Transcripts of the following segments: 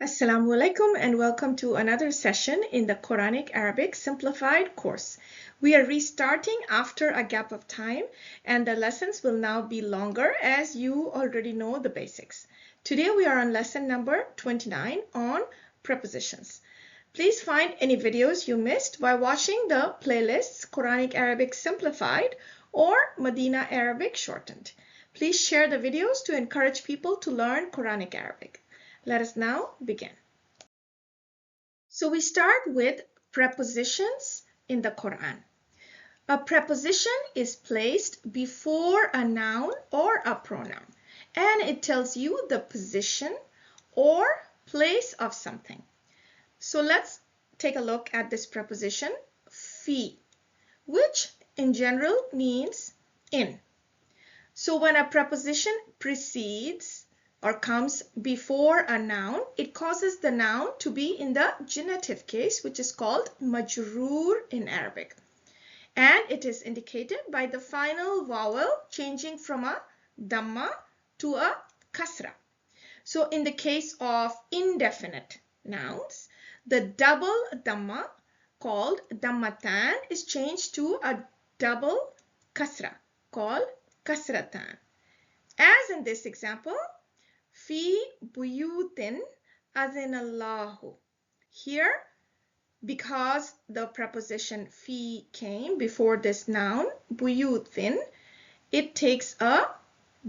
Assalamu alaikum and welcome to another session in the Quranic Arabic Simplified course. We are restarting after a gap of time and the lessons will now be longer as you already know the basics. Today we are on lesson number 29 on prepositions. Please find any videos you missed by watching the playlists Quranic Arabic Simplified or Madinah Arabic Shortened. Please share the videos to encourage people to learn Quranic Arabic. Let us now begin. So we start with prepositions in the Quran. A preposition is placed before a noun or a pronoun, and it tells you the position or place of something. So let's take a look at this preposition, fi, which in general means in. So when a preposition precedes or comes before a noun, it causes the noun to be in the genitive case, which is called majroor in Arabic. And it is indicated by the final vowel changing from a dhamma to a kasra. So in the case of indefinite nouns, the double dhamma called dhammatan is changed to a double kasra called kasratan. As in this example, fi buyutin azinallahu. Here, because the preposition fi came before this noun, buyutin, it takes a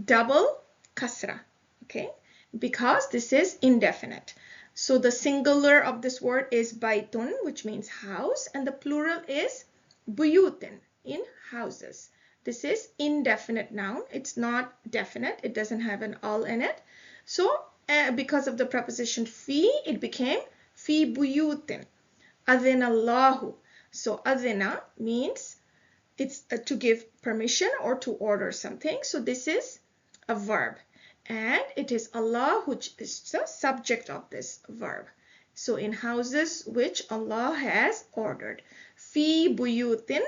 double kasra, okay? Because this is indefinite. So the singular of this word is baitun, which means house, and the plural is buyutin, in houses. This is indefinite noun. It's not definite. It doesn't have an al in it. So because of the preposition fi, it became fi buyutin. Adhinallahu. So adhina means it's to give permission or to order something. So this is a verb. And it is Allah which is the subject of this verb. So in houses which Allah has ordered. Fi buyutin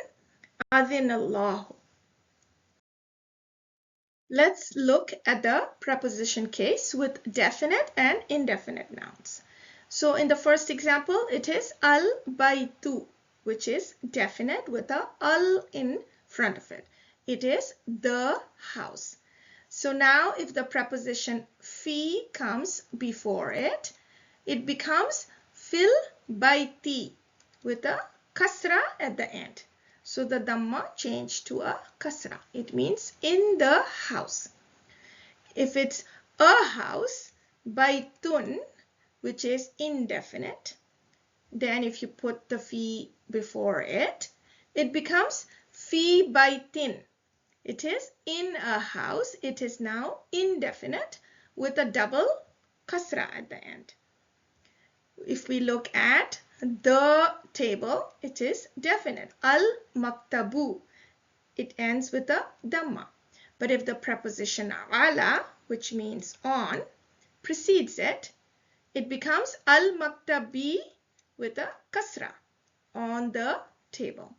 adhinallahu. Let's look at the preposition case with definite and indefinite nouns. So in the first example, it is al-baytu, which is definite with a al in front of it. It is the house. So now if the preposition fi comes before it, it becomes fil bayti with a kasra at the end. So the dhamma changed to a kasra. It means in the house. If it's a house, baytun, which is indefinite, then if you put the fi before it, it becomes fi baytin. It is in a house. It is now indefinite with a double kasra at the end. If we look at the table, it is definite. Al-maktabu. It ends with a dhamma. But if the preposition ala, which means on, precedes it, it becomes al-maktabi with a kasra on the table.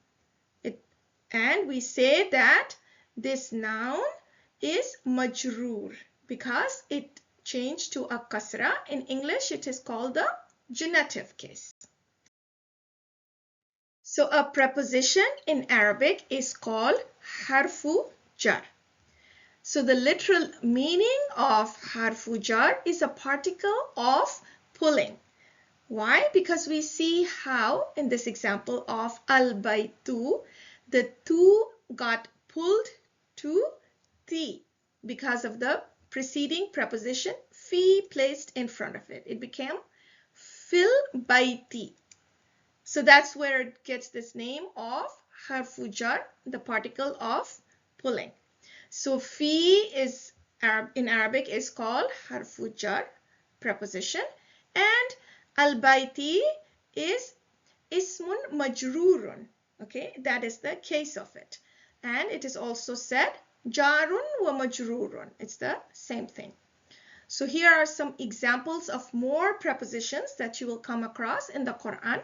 And we say that this noun is majroor because it changed to a kasra. In English, it is called the genitive case. So a preposition in Arabic is called harfu jar. So the literal meaning of harfu jar is a particle of pulling. Why? Because we see how in this example of al-baytu, the tu got pulled to ti because of the preceding preposition fi placed in front of it. It became fil bayti. So that's where it gets this name of harfu jar, the particle of pulling. So fi is in Arabic is called harfu jar preposition, and al-bayti is ismun majrurun. Okay, that is the case of it. And it is also said jarun wa majrurun. It's the same thing. So here are some examples of more prepositions that you will come across in the Quran.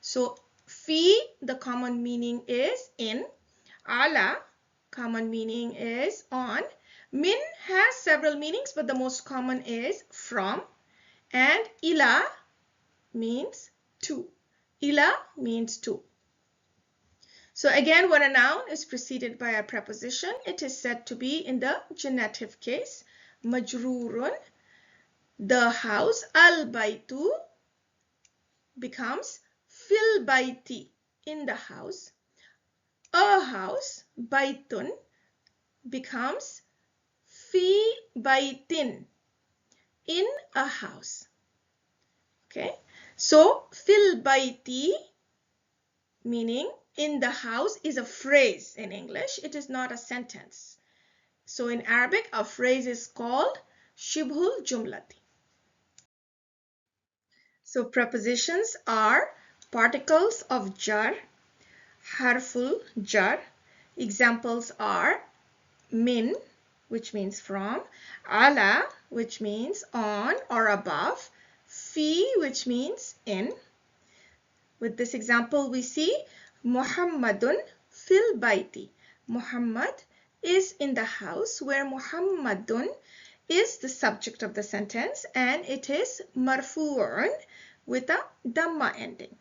So fi, the common meaning is in. Ala, common meaning is on. Min has several meanings, but the most common is from. And ila means to. Ila means to. So again, when a noun is preceded by a preposition, it is said to be in the genitive case. Majrurun, the house. Al-baytu becomes fil bayti, in the house. A house, baytun, becomes fi baytin, in a house. Okay, so fil bayti, meaning in the house, is a phrase in English. It is not a sentence. So in Arabic, a phrase is called shibhul jumlati. So prepositions are particles of jar, harful jar. Examples are min, which means from, ala, which means on or above, fi, which means in. With this example, we see Muhammadun fil bayti. Muhammad is in the house, where Muhammadun is the subject of the sentence, and it is marfu'un with a dhamma ending.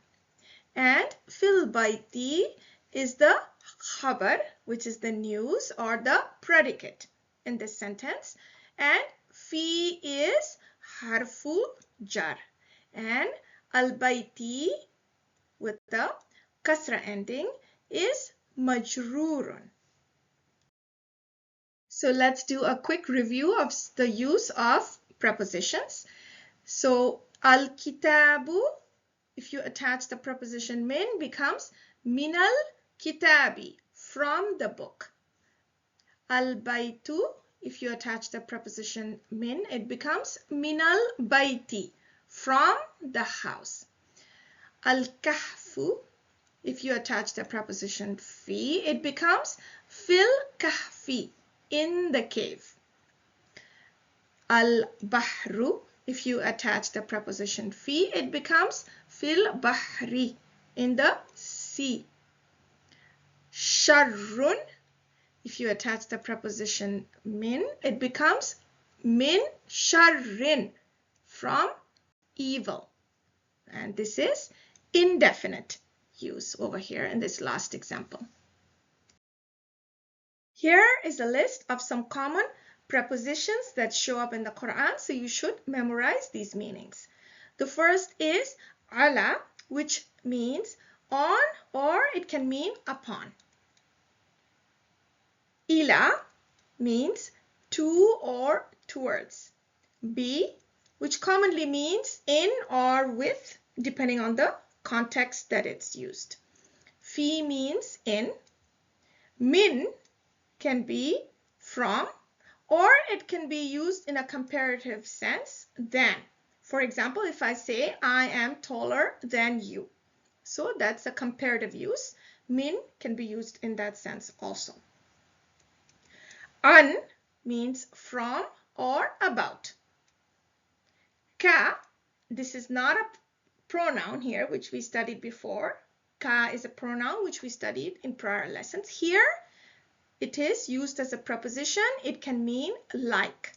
And fil bayti is the khabar, which is the news or the predicate in this sentence, and fi is harful jar, and al bayti with the kasra ending is majrurun. So let's do a quick review of the use of prepositions. So al-kitabu, if you attach the preposition min, becomes minal kitabi, from the book. Al-baytu, if you attach the preposition min, it becomes minal bayti, from the house. Al-kahfu, if you attach the preposition fi, it becomes fil kahfi, in the cave. Al-bahru, if you attach the preposition fi, it becomes fil bahri, in the sea. Sharrun, if you attach the preposition min, it becomes min sharrin, from evil. And this is indefinite use over here in this last example. Here is a list of some common prepositions that show up in the Quran, so you should memorize these meanings. The first is ala, which means on, or it can mean upon. Ila means to or towards. Bi, which commonly means in or with, depending on the context that it's used. Fi means in. Min can be from, or it can be used in a comparative sense, than. For example, if I say I am taller than you, so that's a comparative use. Min can be used in that sense also. An means from or about. Ka, this is not a pronoun here, which we studied before. Ka is a pronoun which we studied in prior lessons. Here it is used as a preposition. It can mean like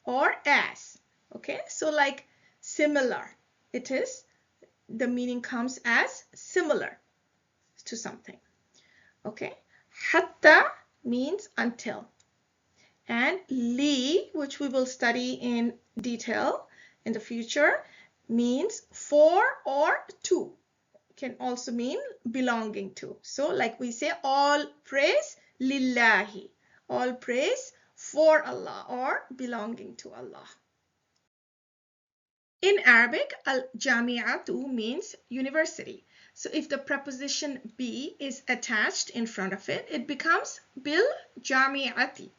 or as. Okay, so like similar. It is, the meaning comes as similar to something. Okay, hatta means until. And li, which we will study in detail in the future, means for or to. Can also mean belonging to. So like we say, all praise lillahi, all praise for Allah or belonging to Allah. In Arabic, al-jami'atu means university. So if the preposition bi is attached in front of it, it becomes bil jami'ati,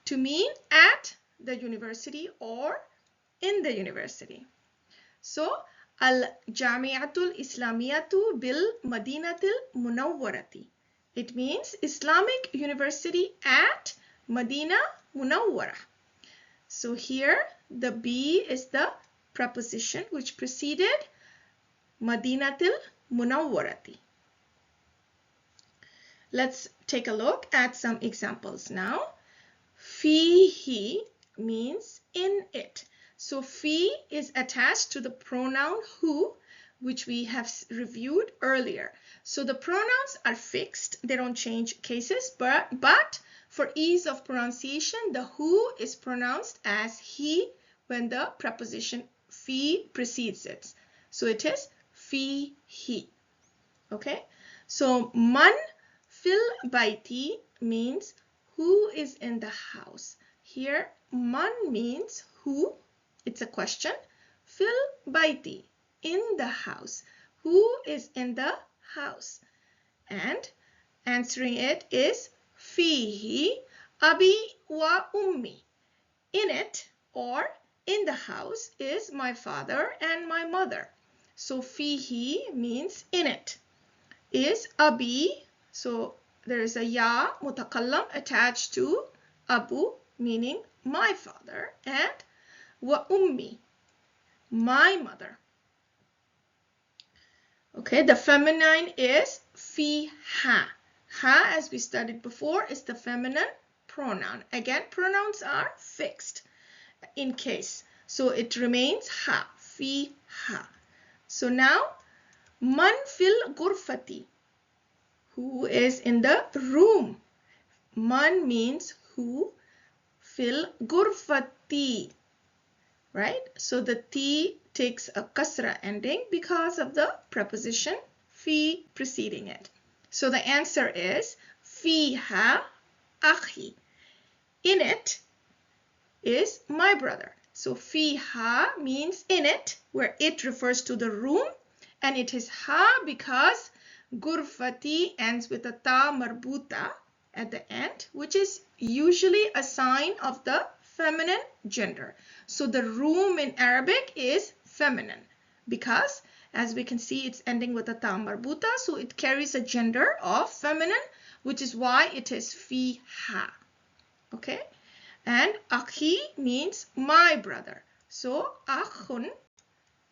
to mean at the university or in the university. So al-jami'atul islamiyatu bil madinatil munawwarati. It means Islamic University at Madinah Munawwara. So here the B is the preposition which preceded Madinatil Munawwarati. Let's take a look at some examples now. Fihi means in it. So fi is attached to the pronoun who, which we have reviewed earlier. So the pronouns are fixed. They don't change cases, but for ease of pronunciation, the who is pronounced as he when the preposition fi precedes it. So it is fi he. Okay? So man fil baiti means who is in the house. Here man means who. It's a question. Fil baiti, in the house. Who is in the house? And answering it is fihi abi wa ummi. In it or in the house is my father and my mother. So fihi means in it. Is abi, so there is a ya mutakallam attached to abu, meaning my father, and wa ummi, my mother. Okay, the feminine is fi ha. Ha, as we studied before, is the feminine pronoun. Again, pronouns are fixed in case, so it remains ha, fi ha. So now man fil gurfati, who is in the room. Man means who, fil gurfati, right? So the T takes a kasra ending because of the preposition fi preceding it. So the answer is fiha akhi. In it is my brother. So fiha means in it, where it refers to the room, and it is ha because gurfati ends with a ta marbuta at the end, which is usually a sign of the feminine gender. So the room in Arabic is feminine because, as we can see, it's ending with a ta marbuta, so it carries a gender of feminine, which is why it is fiha. Okay, and akhi means my brother. So akhun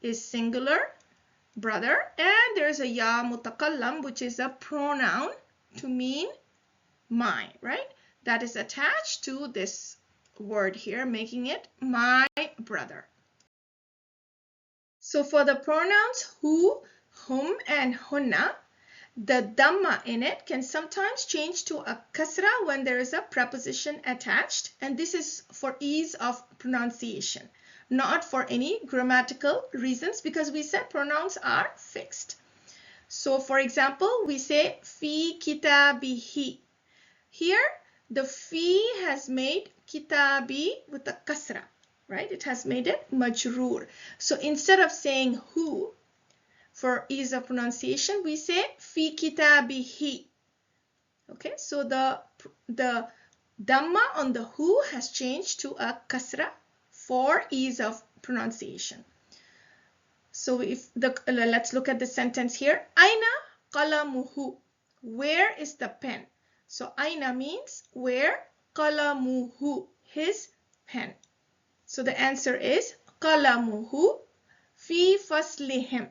is singular, brother, and there's a ya mutakallam, which is a pronoun to mean my, right? That is attached to this word here, making it my brother. So for the pronouns who, whom, and hunna, the dhamma in it can sometimes change to a kasra when there is a preposition attached, and this is for ease of pronunciation, not for any grammatical reasons, because we said pronouns are fixed. So for example, we say fi kitabihi. Here the fi has made kitabi with a kasra, right? It has made it majroor. So instead of saying who, for ease of pronunciation, we say fi kitabihi. Okay, so the dhamma on the who has changed to a kasra for ease of pronunciation. So if let's look at the sentence here. Aina qalamuhu. Where is the pen? So aina means where, qalamuhu, his pen. So the answer is qalamuhu fi faslihim.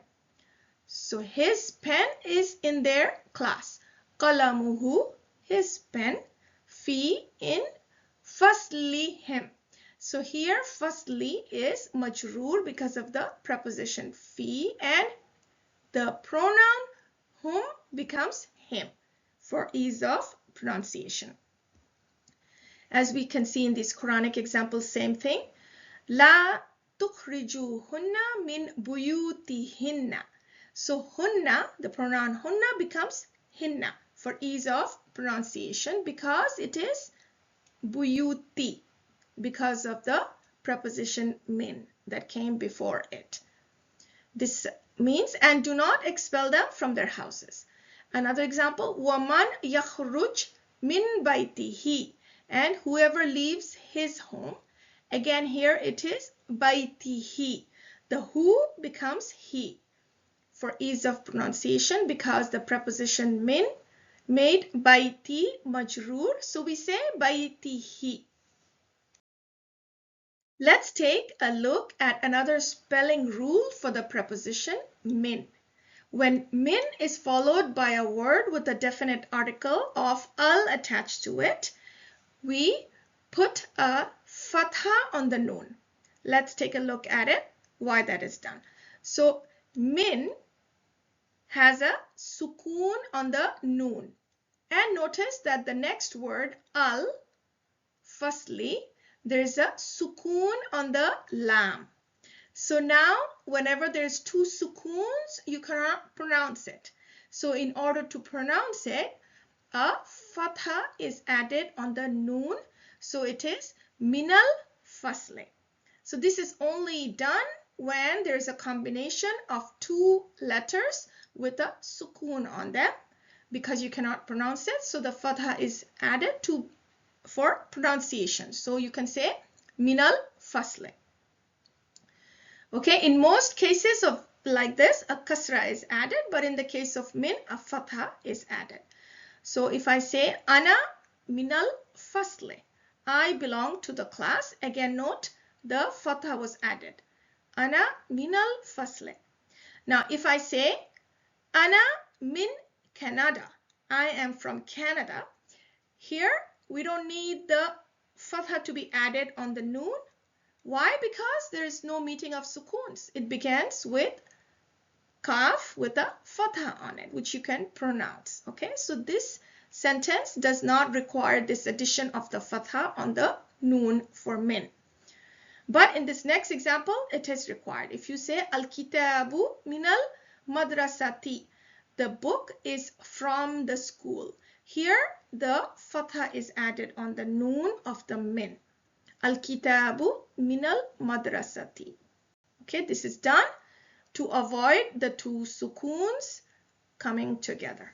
So his pen is in their class. Qalamuhu, his pen, fi, in, faslihim. So here fasli is majroor because of the preposition fi, and the pronoun whom becomes him for ease of pronunciation. As we can see in these Quranic examples, same thing. La tukhrijuhunna min buyutihinna. So hunna, the pronoun hunna becomes hinna for ease of pronunciation because it is buyuti because of the preposition min that came before it. This means, and do not expel them from their houses. Another example, waman yakhruj min baitihi, and whoever leaves his home. Again, here it is baitihi. The who becomes he for ease of pronunciation because the preposition min made baiti majroor, so we say baitihi. Let's take a look at another spelling rule for the preposition min. When min is followed by a word with a definite article of al attached to it, we put a fatha on the noon. Let's take a look at it, why that is done. So min has a sukoon on the noon. And notice that the next word al, firstly, there is a sukoon on the lam. So now whenever there's two sukoons, you cannot pronounce it. So in order to pronounce it, a fatha is added on the noon. So it is minal fasli. So this is only done when there's a combination of two letters with a sukoon on them, because you cannot pronounce it. So the fatha is added for pronunciation. So you can say minal fasli. Okay, in most cases of like this, a kasra is added, but in the case of min, a fatha is added. So if I say ana minal fasli, I belong to the class. Again, note the fatha was added. Ana minal fasli. Now, if I say ana min Canada, I am from Canada. Here, we don't need the fatha to be added on the noon. Why? Because there is no meeting of sukoons. It begins with kaf with a fatha on it, which you can pronounce. Okay, so this sentence does not require this addition of the fatha on the noon for min. But in this next example, it is required. If you say al-kitabu minal madrasati, the book is from the school. Here, the fatha is added on the noon of the min. Al-kitabu minal madrasati. Okay, this is done to avoid the two sukoons coming together.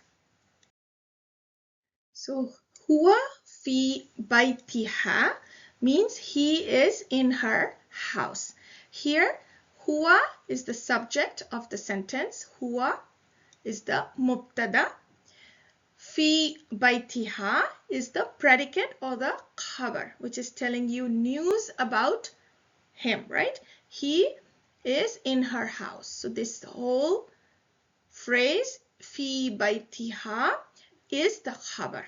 So, huwa fi baytiha means he is in her house. Here, huwa is the subject of the sentence. Huwa is the mubtada. Fi baytiha is the predicate or the khabar, which is telling you news about him, right? He is in her house. So this whole phrase, fi baytiha, is the khabar.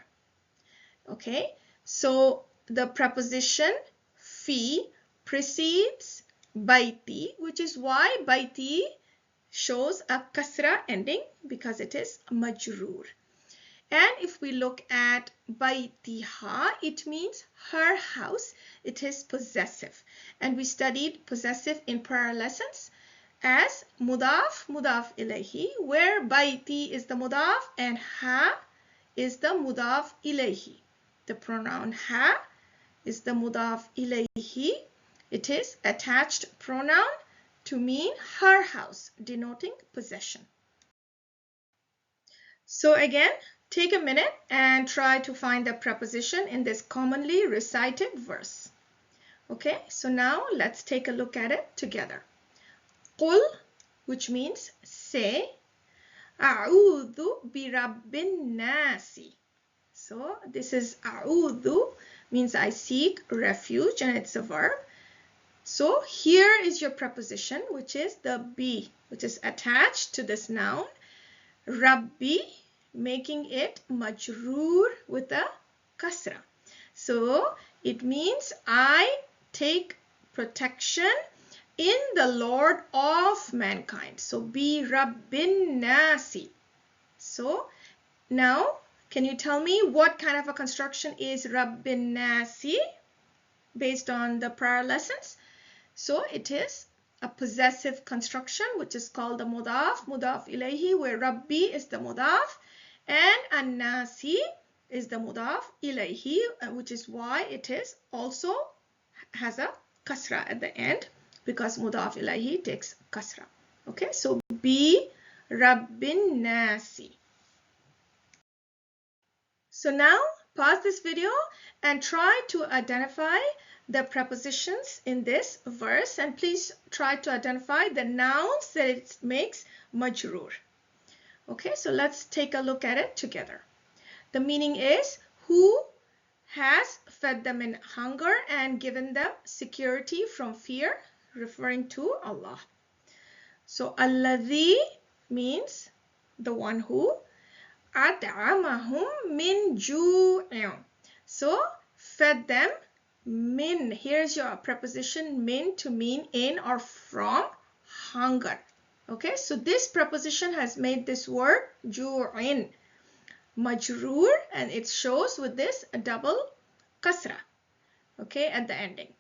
Okay, so the preposition fi precedes baiti, which is why baiti shows a kasra ending, because it is majroor. And if we look at baytiha, it means her house. It is possessive. And we studied possessive in prior lessons as mudaf, mudaf ilayhi, where bayti is the mudaf and ha is the mudaf ilayhi. The pronoun ha is the mudaf ilayhi. It is attached pronoun to mean her house, denoting possession. So again, take a minute and try to find the preposition in this commonly recited verse. Okay, so now let's take a look at it together. Qul, which means say, A'udhu bi rabbin nasi. So this is a'udhu, means I seek refuge, and it's a verb. So here is your preposition, which is the bi, which is attached to this noun. Rabbi, making it majroor with a kasra. So it means I take protection in the Lord of mankind. So bi rabbin nasi. So now can you tell me what kind of a construction is rabbin nasi based on the prior lessons? So it is a possessive construction, which is called the mudaf, mudaf ilayhi, where rabbi is the mudaf and an-nasi is the mudaf ilayhi, which is why it is also has a kasra at the end, because mudaf ilayhi takes kasra. Okay, so bi rabbin nasi. So now pause this video and try to identify the prepositions in this verse, and please try to identify the nouns that it makes majroor. Okay, so let's take a look at it together. The meaning is who has fed them in hunger and given them security from fear, referring to Allah. So alladhi means the one who, at'amahum min ju'in, so fed them Min, here's your preposition min to mean in or from hunger. Okay, so this preposition has made this word ju'in majroor, and it shows with this a double kasra, okay, at the ending.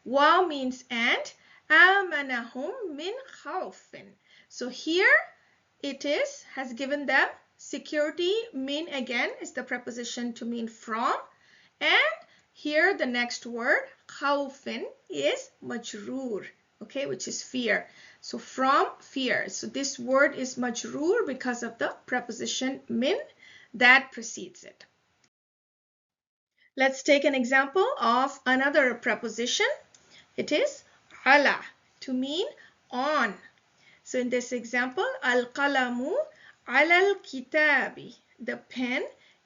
Wow means and. Amanahum min khawfin. So here it is, has given them security. Min again is the preposition to mean from. And here the next word, khawfin, is majroor, okay, which is fear. So from fear. So this word is majroor because of the preposition min that precedes it. Let's take an example of another preposition. It is ala, to mean on. So in this example, al-qalamu ala al-kitabi. The pen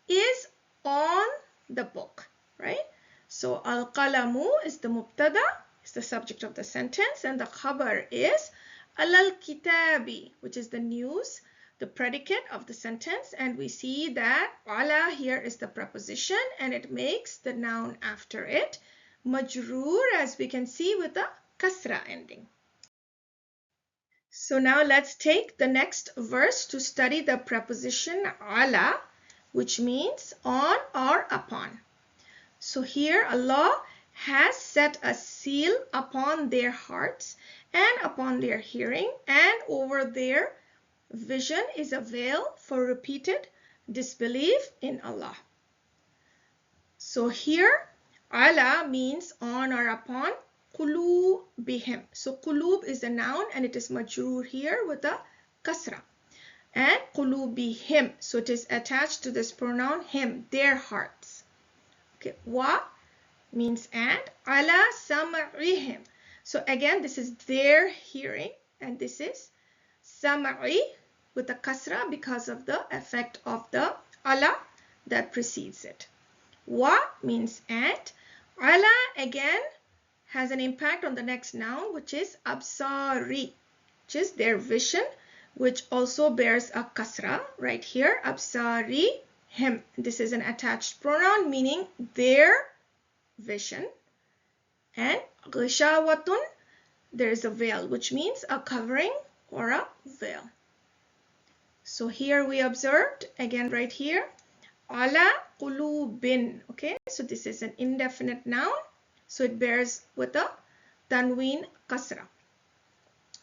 is on the book, right? So al-qalamu is the mubtada, is the subject of the sentence, and the khabar is ala al-kitabi, which is the news, the predicate of the sentence, and we see that ala here is the preposition and it makes the noun after it majroor, as we can see, with a kasra ending. So now let's take the next verse to study the preposition ala, which means on or upon. So here Allah has set a seal upon their hearts and upon their hearing, and over their vision is a veil for repeated disbelief in Allah. So here ala means on or upon qulubihim. So qulub is a noun and it is majroor here with a kasra. And qulubihim, so it is attached to this pronoun him, their hearts. Okay, wa means and, ala sam'ihim. So again, this is their hearing, and this is sam'i with a kasra because of the effect of the ala that precedes it. Wa means and. Ala again has an impact on the next noun, which is absari, which is their vision, which also bears a kasra right here. Absari him. This is an attached pronoun meaning their vision. And ghishawatun, there is a veil, which means a covering or a veil. So here we observed again right here, ala qulubin. Okay, so this is an indefinite noun, so it bears with a tanween kasra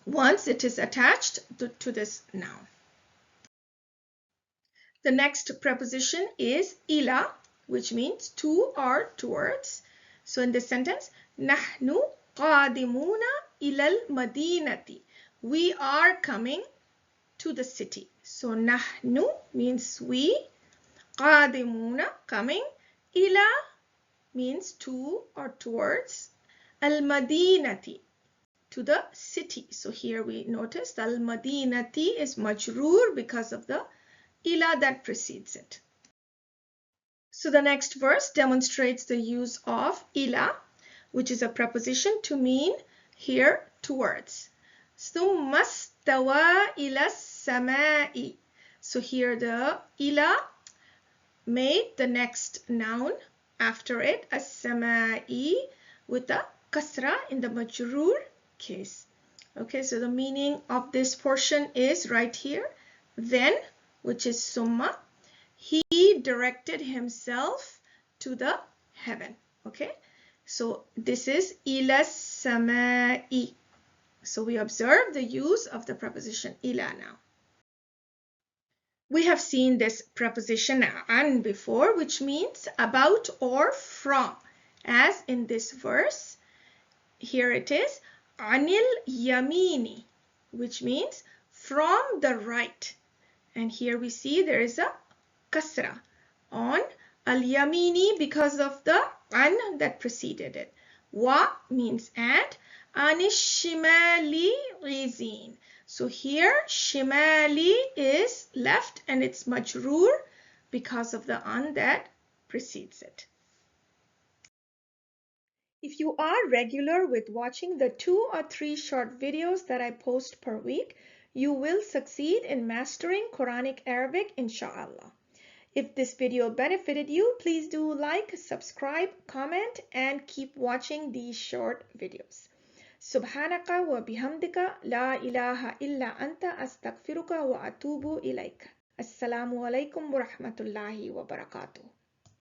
once it is attached to this noun. The next preposition is ila, which means to or towards. So in this sentence, nahnu qadimuna ilal madinati. We are coming to the city. So nahnu means we, qadimuna coming, ila means to or towards, al-madinati to the city. So here we notice al-madinati is majroor because of the ila that precedes it. So the next verse demonstrates the use of ila, which is a preposition to mean here towards. ثُمَّ اسْتَوَى إِلَى السَّمَاءِ. So here the ila made the next noun after it as-sama'i with a kasra in the majroor case. Okay, so the meaning of this portion is right here. Then, which is summa, he directed himself to the heaven. Okay, so this is ila sama'i. So we observe the use of the preposition ila now. We have seen this preposition an before, which means about or from, as in this verse. Here it is, anil yamini, which means from the right. And here we see there is a kasra on al-yamini because of the an that preceded it. Wa means and, anish shimali rizin. So here shimali is left and it's majroor because of the an that precedes it. If you are regular with watching the 2 or 3 short videos that I post per week, you will succeed in mastering Quranic Arabic, InshaAllah. If this video benefited you, please do like, subscribe, comment, and keep watching these short videos. سبحانك وبحمدك لا إله إلا أنت أستغفرك وأتوب إليك. السلام عليكم ورحمة الله وبركاته.